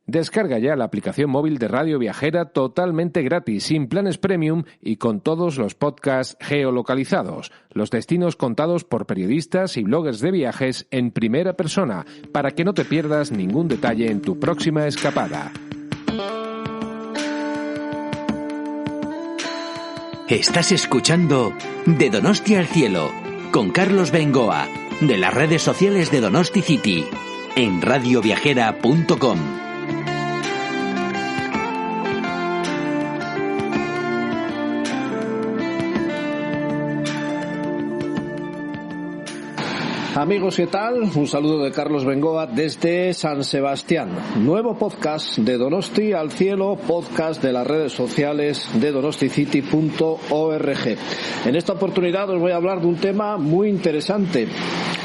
Descarga ya la aplicación móvil de Radio Viajera totalmente gratis, sin planes premium y con todos los podcasts geolocalizados, los destinos contados por periodistas y bloggers de viajes en primera persona, para que no te pierdas ningún detalle en tu próxima escapada. Estás escuchando De Donosti al Cielo, con Carlos Bengoa, de las redes sociales de Donosti City, en radioviajera.com. Amigos, ¿qué tal? Un saludo de Carlos Bengoa desde San Sebastián. Nuevo podcast de Donosti al Cielo, podcast de las redes sociales de donosticity.org. En esta oportunidad os voy a hablar de un tema muy interesante.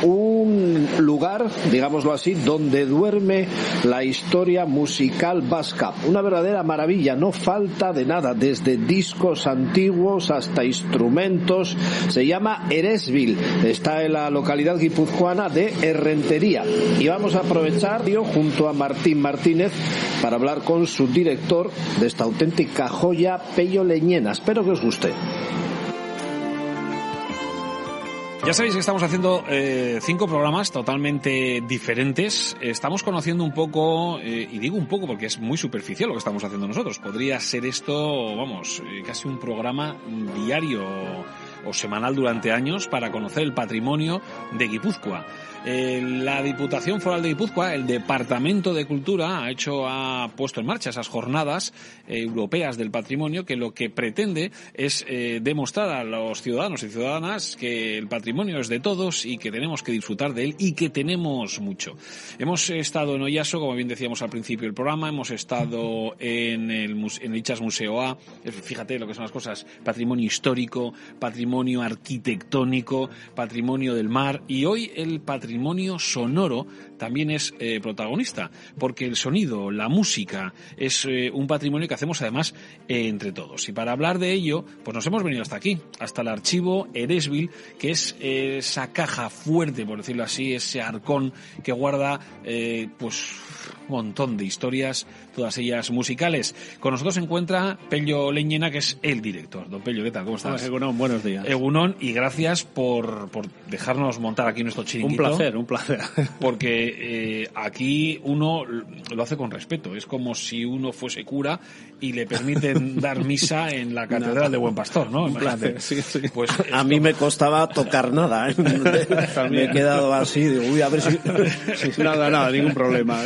Un lugar, digámoslo así, donde duerme la historia musical vasca. Una verdadera maravilla, no falta de nada, desde discos antiguos hasta instrumentos. Se llama Eresbil, está en la localidad guipuzcoana de Errentería. Y vamos a aprovechar junto a Martín Martínez para hablar con su director de esta auténtica joya Pello Leñena. Espero que os guste. Ya sabéis que estamos haciendo 5 programas totalmente diferentes. Estamos conociendo un poco, y digo un poco porque es muy superficial lo que estamos haciendo nosotros. Podría ser esto, casi un programa diario o semanal durante años para conocer el patrimonio de Guipúzcoa. La Diputación Foral de Guipúzcoa, el Departamento de Cultura, ha puesto en marcha esas jornadas europeas del patrimonio, que lo que pretende es demostrar a los ciudadanos y ciudadanas que el patrimonio es de todos y que tenemos que disfrutar de él y que tenemos mucho. Hemos estado en Oyaso, como bien decíamos al principio del programa, hemos estado en el Itxas Museo A, fíjate lo que son las cosas, patrimonio histórico, patrimonio arquitectónico, patrimonio del mar, y hoy el patrimonio sonoro también es protagonista, porque el sonido, la música, es un patrimonio que hacemos además entre todos. Y para hablar de ello, pues nos hemos venido hasta aquí, hasta el archivo Eresbil, que es esa caja fuerte, por decirlo así, ese arcón que guarda pues un montón de historias, todas ellas musicales. Con nosotros se encuentra Pello Leñena, que es el director. Don Pello, ¿qué tal? ¿Cómo estás? Egunon, buenos días. Egunon, y gracias por dejarnos montar aquí nuestro chiringuito. Un placer. Porque aquí uno lo hace con respeto. Es como si uno fuese cura y le permiten dar misa en la Catedral de Buen Pastor, ¿no? Un placer, sí. Pues a mí me costaba tocar nada, ¿eh? Me he quedado así, digo, uy, a ver si... Nada, ningún problema.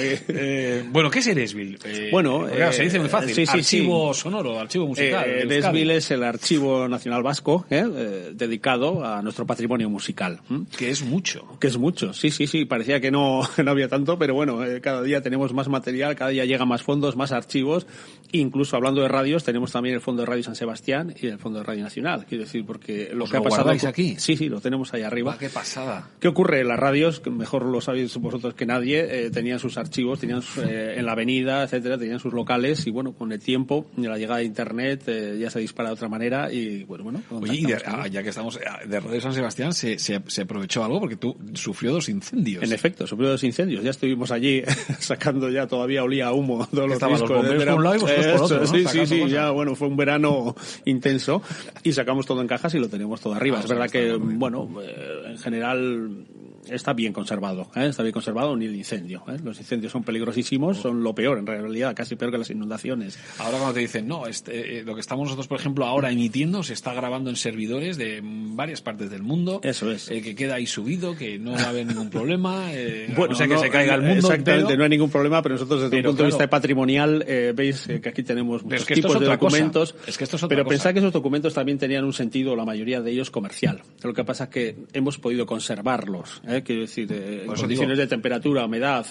Bueno, ¿qué es Eresbil? Se dice muy fácil. Archivo sonoro, archivo musical. Eresbil es el Archivo Nacional Vasco, dedicado a nuestro patrimonio musical. Que es mucho. Sí, parecía que no había tanto, pero bueno, cada día tenemos más material, cada día llegan más fondos, más archivos. Incluso hablando de radios, tenemos también el Fondo de Radio San Sebastián y el Fondo de Radio Nacional. Quiero decir, porque lo que ha pasado aquí. Sí, lo tenemos ahí arriba. ¡Qué pasada! ¿Qué ocurre? Las radios, que mejor lo sabéis vosotros que nadie, tenían sus archivos, tenían en la avenida, etcétera, tenían sus locales, y bueno, con el tiempo, la llegada de Internet, ya se dispara de otra manera y bueno. Oye, y ya que estamos de Radio San Sebastián, se aprovechó algo porque tú sufrió 2 incendios. En efecto, sufrió 2 incendios. Ya estuvimos allí sacando, ya todavía olía a humo todos los discos. Los bomberos por un lado y vosotros por otro, ¿no? Sí, ya bueno, fue un verano intenso y sacamos todo en cajas y lo tenemos todo arriba. Es verdad que, en general está bien conservado, está bien conservado ni el incendio. Los incendios son peligrosísimos, son lo peor en realidad, casi peor que las inundaciones. Ahora cuando te dicen, no, lo que estamos nosotros, por ejemplo, ahora emitiendo, se está grabando en servidores de varias partes del mundo. Eso es. Que queda ahí subido, que no va a haber ningún problema. No sé que se caiga el mundo. Exactamente, no hay ningún problema, pero nosotros desde un punto de vista patrimonial, veis que aquí tenemos muchos tipos de documentos. Pero pensad que esos documentos también tenían un sentido, la mayoría de ellos comercial. Lo que pasa es que hemos podido conservarlos, quiero decir, en condiciones de temperatura, humedad,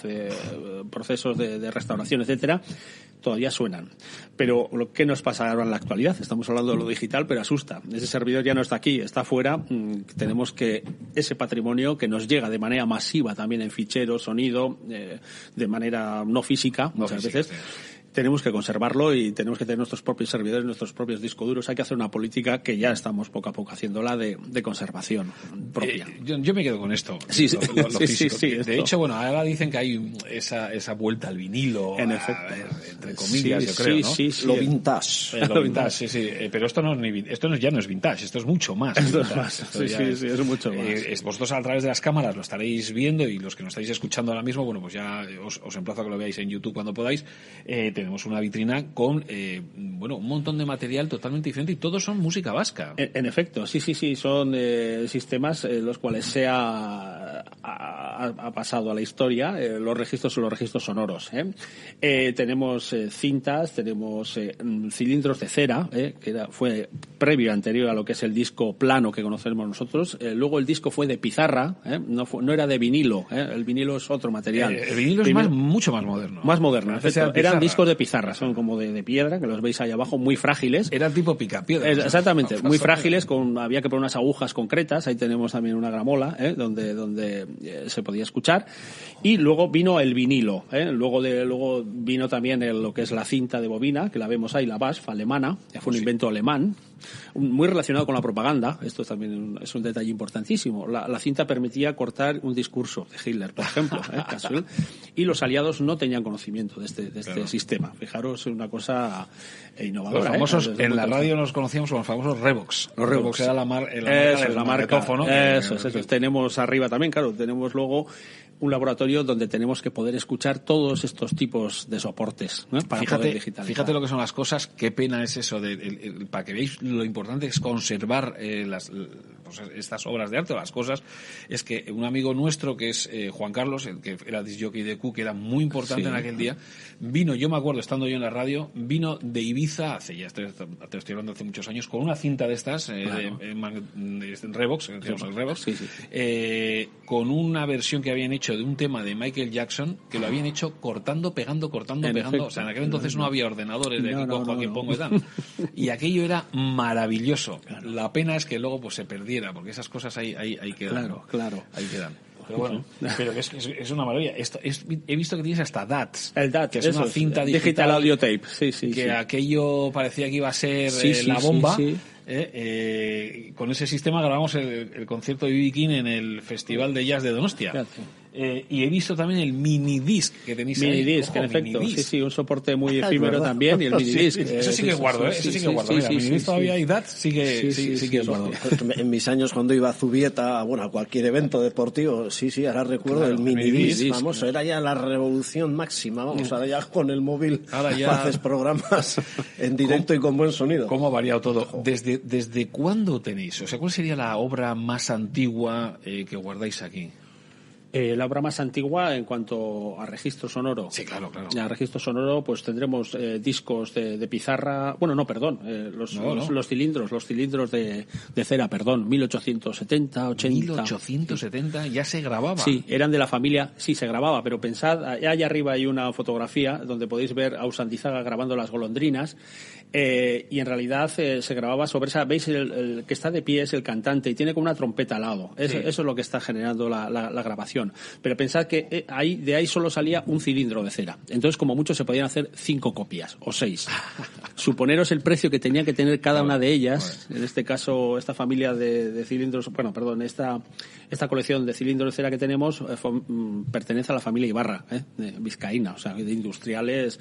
procesos de restauración, etcétera, todavía suenan. Pero ¿qué nos pasa ahora en la actualidad? Estamos hablando de lo digital, pero asusta. Ese servidor ya no está aquí, está fuera. Tenemos que ese patrimonio que nos llega de manera masiva también en ficheros, sonido, de manera no física, muchas veces. tenemos que conservarlo y tenemos que tener nuestros propios servidores, nuestros propios discos duros. Hay que hacer una política que ya estamos poco a poco haciéndola de conservación propia. Yo me quedo con esto. Sí, sí. Lo físico. Sí, de hecho, bueno, ahora dicen que hay esa vuelta al vinilo, en efecto, entre comillas, yo creo, ¿no? Sí, lo vintage. Lo vintage, sí. Pero esto ya no es vintage, esto es mucho más. Esto es más. Sí, es mucho más. Vosotros a través de las cámaras lo estaréis viendo y los que nos estáis escuchando ahora mismo, bueno, pues ya os emplazo a que lo veáis en YouTube cuando podáis. Tenemos una vitrina con, un montón de material totalmente diferente y todos son música vasca. En efecto, sí, son sistemas los cuales se ha pasado a la historia. Los registros son los registros sonoros. Tenemos cintas, tenemos cilindros de cera, que fue previo, anterior a lo que es el disco plano que conocemos nosotros. Luego el disco fue de pizarra, no era de vinilo. El vinilo es otro material. El vinilo es mucho más moderno. Más moderno. Eran discos de pizarra, son como de piedra, que los veis ahí abajo, muy frágiles. Eran tipo picapiedra. Exactamente, muy frágiles, había que poner unas agujas concretas. Ahí tenemos también una gramola, donde se podía escuchar. Y luego vino el vinilo, luego vino también lo que es la cinta de bobina, que la vemos ahí, la BASF alemana, que fue un invento alemán, muy relacionado con la propaganda. Esto también es un detalle importantísimo. La cinta permitía cortar un discurso de Hitler, por ejemplo, casual, y los aliados no tenían conocimiento de este sistema. Fijaros, una cosa innovadora. Los famosos, en la radio nos conocíamos como los famosos Revox. Los Revox era la marca del magnetófono. Eso. Tenemos arriba también, claro, tenemos luego un laboratorio donde tenemos que poder escuchar todos estos tipos de soportes, ¿no? Para poder digitalizar. Fíjate lo que son las cosas, qué pena es eso, para que veáis lo importante es conservar estas obras de arte o las cosas. Es que un amigo nuestro que es Juan Carlos, el que era disc jockey de Q, que era muy importante en aquel día, vino, yo me acuerdo estando yo en la radio, vino de Ibiza te estoy hablando hace muchos años, con una cinta de estas, Revox, con una versión que habían hecho de un tema de Michael Jackson, que lo habían hecho cortando, pegando. Efecto. O sea, en aquel entonces no había ordenadores de aquí cojo, aquí pongo y tal. Y aquello era maravilloso. Claro. La pena es que luego pues se perdiera, porque esas cosas ahí quedan. Claro. Ahí quedan. Pero bueno, es una maravilla. He visto que tienes hasta DATS. El DAT, que es una cinta digital audio tape. Sí. Aquello parecía que iba a ser la bomba. Sí. Con ese sistema grabamos el concierto de B.B. King en el Festival de Jazz de Donostia. Claro. Y he visto también el minidisc que tenéis ahí. Minidisc, en efecto. Sí, un soporte muy efímero también. Y el minidisc. Eso sí que guardo, Eso sí que guardo. Mira, minidisc todavía hay DAT, sí que guardo. En mis años, cuando iba a Zubieta, a cualquier evento deportivo, ahora recuerdo el minidisc, vamos, era ya la revolución máxima, ahora ya con el móvil haces programas en directo y con buen sonido. ¿Cómo ha variado todo? ¿Desde cuándo tenéis? O sea, ¿cuál sería la obra más antigua que guardáis aquí? La obra más antigua en cuanto a registro sonoro. Sí, claro. A registro sonoro, pues tendremos discos de pizarra. Los cilindros de cera, 1870, 80. 1870 ya se grababa. Sí, eran de la familia. Sí, se grababa, pero pensad, allá arriba hay una fotografía donde podéis ver a Usandizaga grabando las golondrinas. Y en realidad se grababa sobre esa. ¿Veis? El que está de pie es el cantante y tiene como una trompeta al lado. Eso es lo que está generando la grabación. Pero pensad que de ahí solo salía un cilindro de cera. Entonces, como mucho, se podían hacer 5 copias o 6. Suponeros el precio que tenía que tener cada una de ellas. En este caso, esta familia de cilindros, esta colección de cilindros de cera que tenemos pertenece a la familia Ibarra, de vizcaína, o sea, de industriales,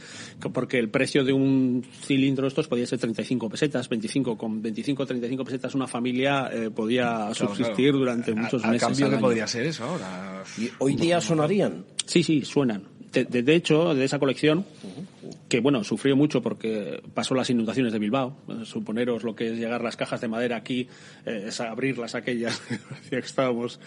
porque el precio de un cilindro estos podía ser 35 pesetas, 35 pesetas una familia podía subsistir durante muchos meses. ¿A cambio qué podría ser eso ahora? ¿Y hoy día sonarían? Sí, suenan. De hecho, de esa colección, que sufrió mucho porque pasó las inundaciones de Bilbao. Suponeros lo que es llegar las cajas de madera aquí, es abrirlas aquellas, parecía que estábamos.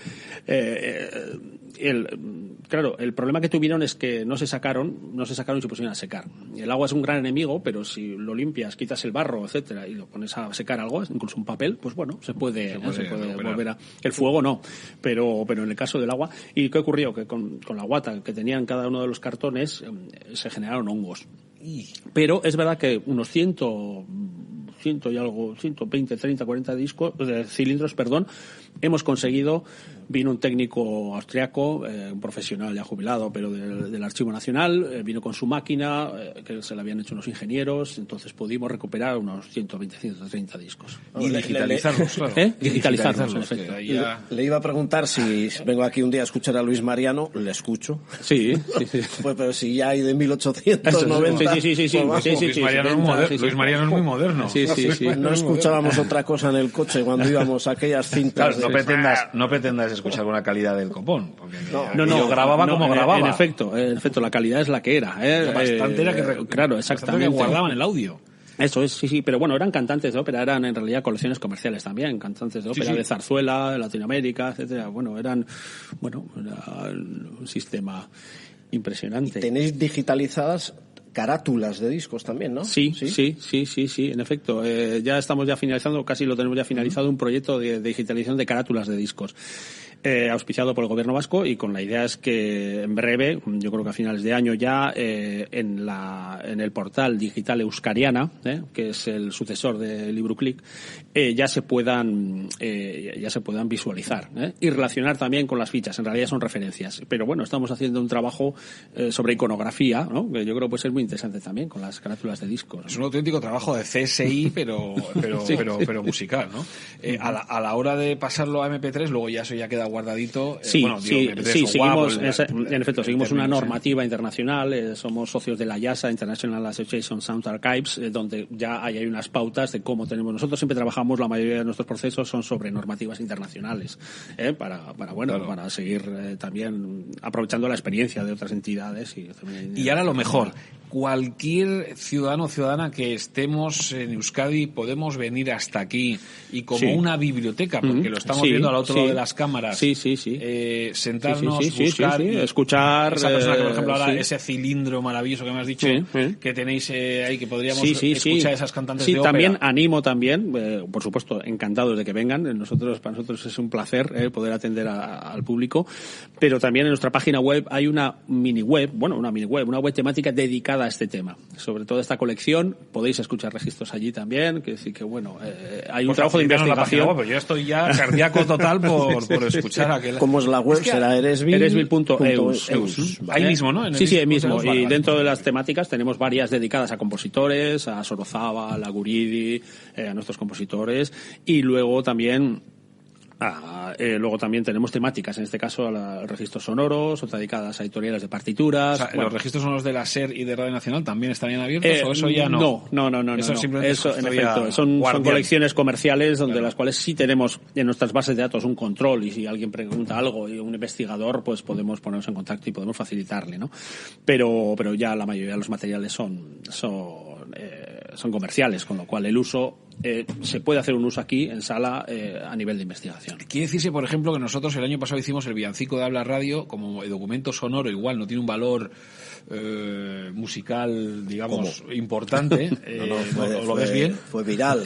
El problema que tuvieron es que no se sacaron y se pusieron a secar. El agua es un gran enemigo, pero si lo limpias, quitas el barro, etcétera, y lo pones a secar algo, incluso un papel, pues se puede volver a. El fuego no, pero en el caso del agua. ¿Y qué ocurrió? Que con la guata que tenían cada uno de los cartones se generaron hongos. Pero es verdad que unos 120, 30, 40 cilindros, hemos conseguido Vino un técnico austriaco, un profesional ya jubilado, pero del Archivo Nacional, vino con su máquina, que se la habían hecho unos ingenieros, entonces pudimos recuperar unos 120, 130 discos. Y digitalizarlos, claro. Digitalizarlos, en efecto. Le iba a preguntar si vengo aquí un día a escuchar a Luis Mariano, le escucho. Sí. Pues, pero si ya hay de 1890... Sí. Luis Mariano es muy moderno. Sí. No escuchábamos otra cosa en el coche cuando íbamos a aquellas cintas. Claro, no pretendas escuchar con la calidad del copón. No, grababa como grababa. En efecto, la calidad es la que era. Bastante era que claro, exactamente. Que guardaban el audio. Eso es, sí, pero bueno, eran cantantes de ópera, eran en realidad colecciones comerciales también, cantantes de ópera de zarzuela, de Latinoamérica, etcétera. Era un sistema impresionante. Y tenéis digitalizadas carátulas de discos también, ¿no? Sí, en efecto. Ya estamos finalizando, casi lo tenemos ya finalizado, un proyecto de digitalización de carátulas de discos. Auspiciado por el gobierno vasco, y con la idea es que en breve, yo creo que a finales de año ya, en el portal digital Euskariana, que es el sucesor de LibruClick, ya se puedan visualizar y relacionar también con las fichas. En realidad son referencias, pero bueno, estamos haciendo un trabajo sobre iconografía, ¿no? Que yo creo que puede ser muy interesante también con las carátulas de discos. Es un auténtico trabajo de CSI, pero musical, ¿no? A la hora de pasarlo a MP3, luego ya eso ya queda guardadito. Seguimos, en efecto, seguimos una normativa internacional. Somos socios de la IASA, International Association Sound Archives, donde ya hay unas pautas de cómo tenemos. Nosotros siempre trabajamos, la mayoría de nuestros procesos son sobre normativas internacionales, para seguir también aprovechando la experiencia de otras entidades. Y ahora lo mejor, cualquier ciudadano o ciudadana que estemos en Euskadi podemos venir hasta aquí y como una biblioteca, porque lo estamos viendo al otro lado de las cámaras, sentarnos, buscar y escuchar esa persona que, por ejemplo, ahora ese cilindro maravilloso que me has dicho que tenéis ahí, que podríamos escuchar esas cantantes de ópera. También animo por supuesto, encantados de que vengan. Para nosotros es un placer poder atender al público, pero también en nuestra página web hay una web temática dedicada a este tema. Sobre toda esta colección podéis escuchar registros allí también, que decir que hay un trabajo de investigación. Pero yo estoy ya cardíaco total por escuchar aquel. ¿Cómo es la web? Será eresville.eus. Ahí mismo, ¿no? Sí, ahí mismo. Y dentro de las temáticas tenemos varias dedicadas a compositores, a Sorozábal, a Guridi, a nuestros compositores, y luego también tenemos temáticas, en este caso a registros sonoros, otras dedicadas a editoriales de partituras. O sea, ¿los registros sonoros de la SER y de Radio Nacional también estarían abiertos o eso ya no? No. Eso en efecto, son colecciones comerciales donde las cuales sí tenemos en nuestras bases de datos un control, y si alguien pregunta algo y un investigador, pues podemos ponernos en contacto y podemos facilitarle, ¿no? Pero ya la mayoría de los materiales son comerciales, con lo cual el uso se puede hacer un uso aquí en sala a nivel de investigación. Quiere decirse, por ejemplo, que nosotros el año pasado hicimos el villancico de Habla Radio como documento sonoro, igual no tiene un valor musical, digamos, importante. ¿Lo ves bien? Fue viral.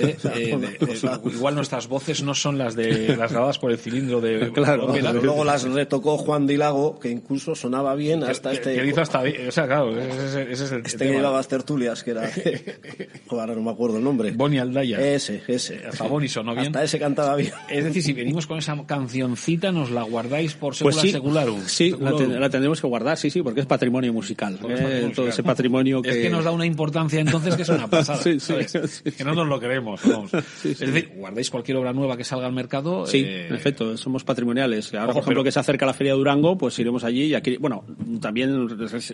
Igual nuestras voces no son las grabadas por el cilindro de... Claro, pero luego las retocó Juan Dilago, que incluso sonaba bien hasta que hizo hasta... O sea, claro, ese es el tema. Que llevaba las tertulias, que era... Ahora no me acuerdo el nombre. Boni Aldaya. Ese. Hasta Boni sonó bien. Hasta ese cantaba bien. Es decir, si venimos con esa cancioncita, ¿nos la guardáis por secularum? Sí, la tendremos que guardar, sí, porque es patrimonio musical. Todo ese patrimonio que... Es que nos da una importancia entonces que es una pasada. Que no nos lo creemos. Es decir, guardáis cualquier obra nueva que salga al mercado. Sí, en efecto, somos patrimoniales. Ahora, por ejemplo, que se acerca la Feria de Durango, pues iremos allí y aquí, también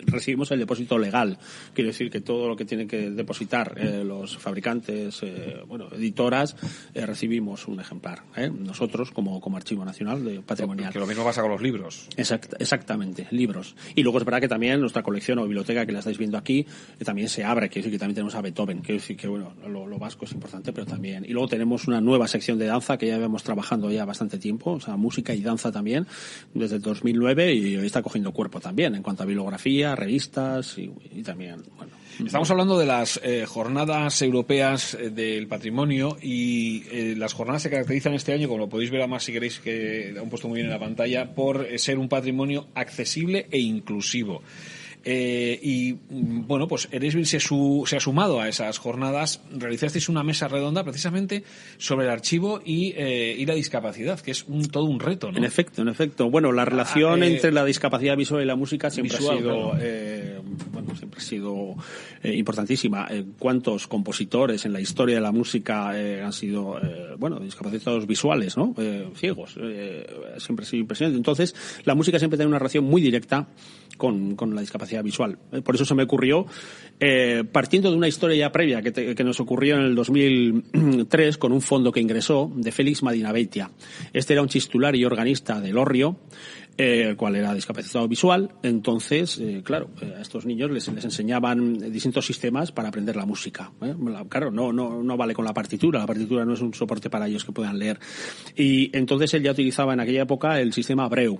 recibimos el depósito legal. Quiere decir que todo lo que tienen que depositar los fabricantes, editoras, recibimos un ejemplar. Nosotros, como Archivo Nacional de Patrimonial. Que lo mismo pasa con los libros. Exactamente, libros. Y luego es verdad que también nuestra colección o biblioteca que la estáis viendo aquí también se abre, quiere decir que también tenemos a Beethoven, quiere decir que lo vasco es importante, pero también. Y luego tenemos una nueva sección de danza que ya llevamos trabajando ya bastante tiempo, o sea, música y danza también, desde el 2009, y hoy está cogiendo cuerpo también en cuanto a bibliografía, revistas y también, Estamos hablando de las jornadas europeas del patrimonio, y las jornadas se caracterizan este año, como lo podéis ver además si queréis, que han puesto muy bien en la pantalla, por ser un patrimonio accesible e inclusivo. Y bueno, pues Eresbil se ha sumado a esas jornadas. Realizasteis una mesa redonda precisamente sobre el archivo y la discapacidad, que es todo un reto, ¿no? En efecto. Bueno, la relación entre la discapacidad visual y la música siempre ha sido importantísima. ¿Cuántos compositores en la historia de la música han sido discapacitados visuales, ¿no? Ciegos? Siempre ha sido impresionante. Entonces, la música siempre tiene una relación muy directa con la discapacidad visual. Por eso se me ocurrió, partiendo de una historia ya previa que nos ocurrió en el 2003 con un fondo que ingresó de Félix Madinabeitia. Este era un chistular y organista de Elorrio, el cual era discapacitado visual. Entonces, a estos niños les enseñaban distintos sistemas para aprender la música. Claro, no vale con la partitura no es un soporte para ellos que puedan leer. Y entonces él ya utilizaba en aquella época el sistema Abreu,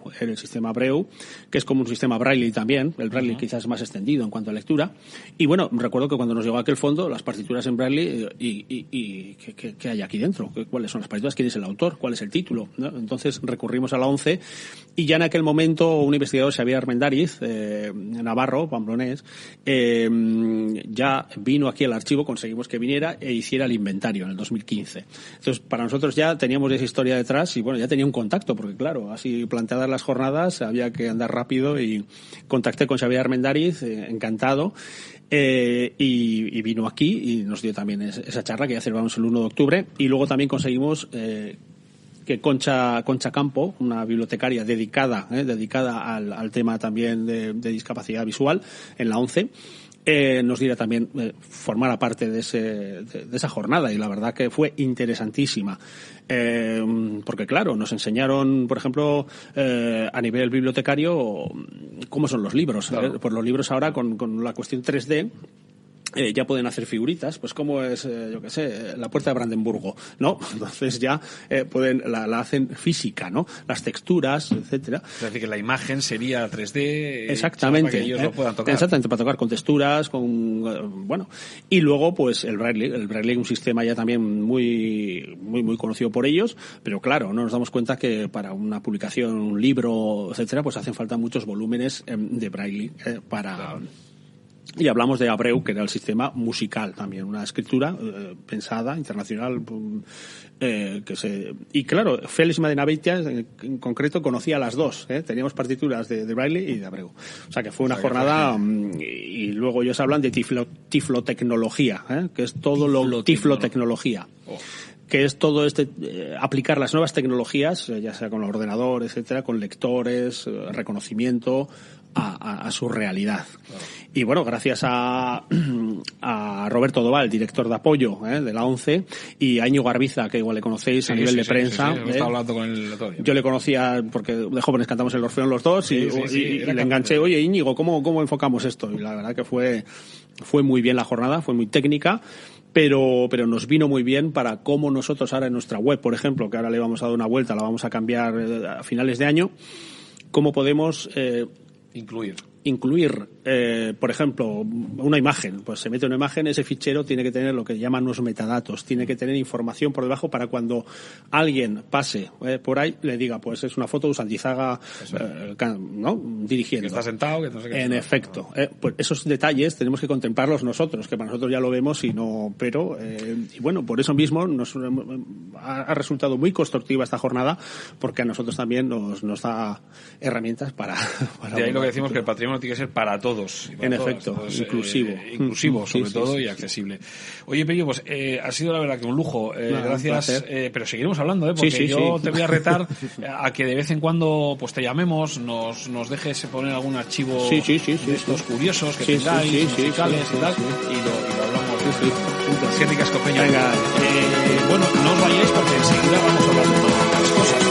que es como un sistema Braille también, el Braille quizás más extendido en cuanto a lectura. Y bueno, recuerdo que cuando nos llegó aquel fondo, las partituras en Braille, ¿qué hay aquí dentro? ¿Cuáles son las partituras? ¿Quién es el autor? ¿Cuál es el título? ¿No? Entonces recurrimos a la ONCE y ya en aquel momento un investigador, Xavier Armendáriz, navarro, pamplonés, ya vino aquí al archivo, conseguimos que viniera e hiciera el inventario en el 2015. Entonces, para nosotros ya teníamos esa historia detrás y bueno, ya tenía un contacto, porque claro, así planteadas las jornadas había que andar rápido y contacté con Xavier Armendáriz, encantado. Y vino aquí y nos dio también esa charla que ya celebramos el 1 de octubre y luego también conseguimos que Concha Campo, una bibliotecaria dedicada al tema también de discapacidad visual en la ONCE, nos diera también formara parte de esa jornada y la verdad que fue interesantísima. Porque claro, nos enseñaron, por ejemplo, a nivel bibliotecario, cómo son los libros. Claro. Pues los libros ahora con la cuestión 3D, ya pueden hacer figuritas, pues como es, la puerta de Brandenburgo, ¿no? Entonces ya la hacen física, ¿no? Las texturas, etcétera. Es decir, que la imagen sería 3D. Exactamente. Para que ellos lo puedan tocar. Exactamente, para tocar con texturas, y luego pues el Braille, un sistema ya también muy, muy, muy conocido por ellos, pero claro, no nos damos cuenta que para una publicación, un libro, etcétera, pues hacen falta muchos volúmenes de Braille para... Claro. Y hablamos de Abreu, que era el sistema musical también, una escritura pensada, internacional, y claro, Félix Madinabeitia en concreto conocía las dos, teníamos partituras de Braille y de Abreu. O sea que fue una jornada, y luego ellos hablan de tiflotecnología, que es todo lo tiflotecnología. Que es todo aplicar las nuevas tecnologías, ya sea con el ordenador, etcétera, con lectores, reconocimiento, a su realidad. Claro. Y bueno, gracias a Roberto Doval, director de apoyo de la ONCE, y a Íñigo Arbiza, que igual le conocéis a nivel de prensa. Sí, estaba hablando con él todavía. Yo le conocía porque de jóvenes cantamos el Orfeón los dos y le enganché, oye Íñigo, ¿cómo enfocamos esto? Y la verdad que fue muy bien la jornada, fue muy técnica. Pero nos vino muy bien para cómo nosotros ahora en nuestra web, por ejemplo, que ahora le vamos a dar una vuelta, la vamos a cambiar a finales de año, cómo podemos incluir, por ejemplo, una imagen. Pues se mete una imagen, ese fichero tiene que tener lo que llaman unos metadatos, tiene que tener información por debajo para cuando alguien pase por ahí, le diga, pues es una foto de Usandizaga, ¿no? Dirigiendo. Que está sentado, que no sé qué. En efecto. Pues esos detalles tenemos que contemplarlos nosotros, que para nosotros ya lo vemos y no, pero, y bueno, por eso mismo nos ha resultado muy constructiva esta jornada, porque a nosotros también nos da herramientas para de ahí lo que decimos, que el patrimonio tiene que ser para todos. En efecto, entonces, inclusivo sobre todo y accesible. Oye, Pello, pues ha sido la verdad que un lujo. Gracias, pero seguiremos hablando, porque yo te voy a retar a que de vez en cuando pues te llamemos, nos dejes poner algún archivo de estos curiosos que tengáis, musicales y tal, y lo hablamos. Siete Cascopeña. Venga, bueno, no os vayáis porque enseguida vamos a hablar de todas las cosas.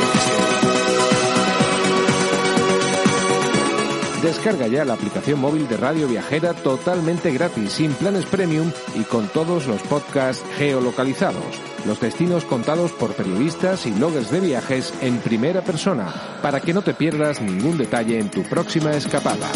Descarga ya la aplicación móvil de Radio Viajera totalmente gratis, sin planes premium y con todos los podcasts geolocalizados. Los destinos contados por periodistas y bloggers de viajes en primera persona, para que no te pierdas ningún detalle en tu próxima escapada.